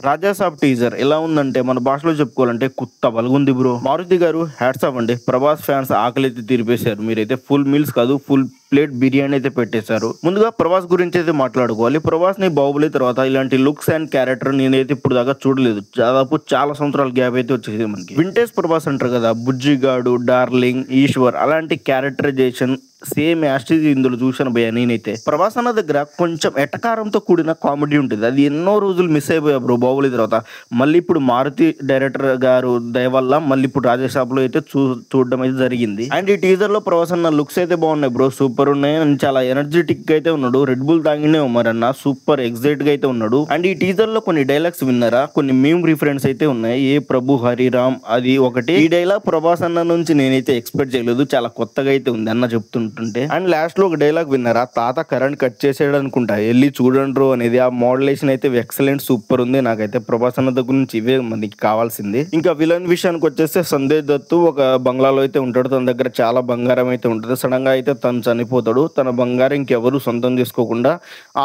Raja Saab teaser ఎలా ఉందంటే మన భాషలో చెప్పుకోవాలంటే కుత్త బలుగుంది బ్రో. మారుతి గారు హ్యాట్స్ ఆఫ్ అండి. ప్రభాస్ ఫ్యాన్స్ ఆకలితే తీరిపేశారు. మీరైతే ఫుల్ మీల్స్ కాదు, ఫుల్ ప్లేట్ బిర్యానీ అయితే పెట్టేశారు. ముందుగా ప్రభాస్ గురించి అయితే మాట్లాడుకోవాలి. ప్రభాస్ ని బాహుబలి తర్వాత ఇలాంటి లుక్స్ అండ్ క్యారెక్టర్ నేనైతే ఇప్పుడు దాకా చూడలేదు. దాదాపు చాలా సంవత్సరాల గ్యాప్ అయితే వచ్చేది మనకి. వింటేజ్ ప్రభాస్ అంటారు కదా, బుజ్జిగాడు, డార్లింగ్, ఈశ్వర్ అలాంటి క్యారెక్టరైజేషన్ సేమ్ యాస్టిజ్ ఇందులో చూశాను భయ్య. నేనైతే ప్రభాస్ అన్న దగ్గర కొంచెం ఎటకారంతో కూడిన కామెడీ ఉంటుంది. అది ఎన్నో రోజులు మిస్ అయిపోయా బ్రో బాహుబలి తర్వాత. మళ్ళీ ఇప్పుడు మారుతి డైరెక్టర్ గారు దయ వల్ల మళ్ళీ ఇప్పుడు రాజేషాబ్ లో అయితే చూడడం అయితే జరిగింది. అండ్ ఈ టీజర్ లో ప్రభాస్ అన్న లుక్స్ అయితే బాగున్నాయి బ్రో, సూపర్ ఉన్నాయి. అండ్ చాలా ఎనర్జెటిక్ గా అయితే ఉన్నాడు. రెడ్ బుల్ తాగినే ఉమ్మారన్న సూపర్ ఎగ్జైట్ గా అయితే ఉన్నాడు. అండ్ ఈ టీజర్ లో కొన్ని డైలాగ్స్ విన్నారా, కొన్ని మీమ్ రిఫరెన్స్ అయితే ఉన్నాయి. ఏ ప్రభు హరిరామ్ అది ఒకటి. ఈ డైలాగ్ ప్రభాస్ అన్న నుంచి నేనైతే ఎక్స్పెక్ట్ చేయలేదు. చాలా కొత్తగా అయితే ఉంది అన్న చెప్తుంటుంటే. అండ్ లాస్ట్ లో ఒక డైలాగ్ విన్నారా, తాత కరెంట్ కట్ చేసాడు అనుకుంటా, వెళ్ళి చూడండి అనేది. ఆ మోడలేషన్ అయితే ఎక్సలెంట్ సూపర్ ఉంది. నాకైతే ప్రభాస్ అన్న దగ్గర నుంచి ఇవే మనకి కావాల్సింది. ఇంకా విలన్ విషయానికి వచ్చేస్తే సంజయ్ దత్ ఒక బంగ్లాలో అయితే ఉంటాడు. తన దగ్గర చాలా బంగారం అయితే ఉంటుంది. సడన్ గా అయితే తను చనిపోతాడు. తన బంగారం ఇంకెవరు సొంతం చేసుకోకుండా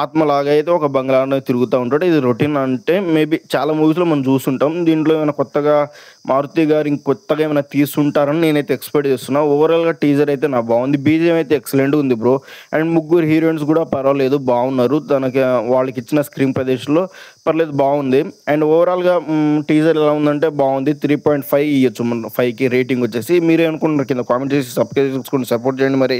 ఆత్మలాగా అయితే ఒక బంగ్లాలో తిరుగుతూ ఉంటాడు. ఇది రొటీన్ అంటే మేబీ చాలా మూవీస్ లో మనం చూస్తుంటాం. దీంట్లో ఏమైనా కొత్తగా మారుతి గారు ఇంకొత్తగా ఏమైనా తీసుంటారని నేనైతే ఎక్స్పెక్ట్ చేస్తున్నా. ఓవరాల్ గా టీజర్ అయితే నాకు బాగుంది. బీజిఎం అయితే ఎక్సలెంట్ ఉంది బ్రో. అండ్ ముగ్గురు హీరోయిన్స్ కూడా పర్వాలేదు, బాగున్నారు. తనకి వాళ్ళకి ఇచ్చిన స్క్రీన్ ప్రదేశ్లో పర్లేదు, బాగుంది. అండ్ ఓవరాల్ గా టీజర్ ఎలా ఉందంటే బాగుంది. 3.5 ఇవ్వచ్చు. 5కి రేటింగ్ వచ్చేసి. మీరే అనుకుంటున్నారు కింద కామెంట్ చేసి సబ్స్క్రైబ్ చేసుకొని సపోర్ట్ చేయండి మరి.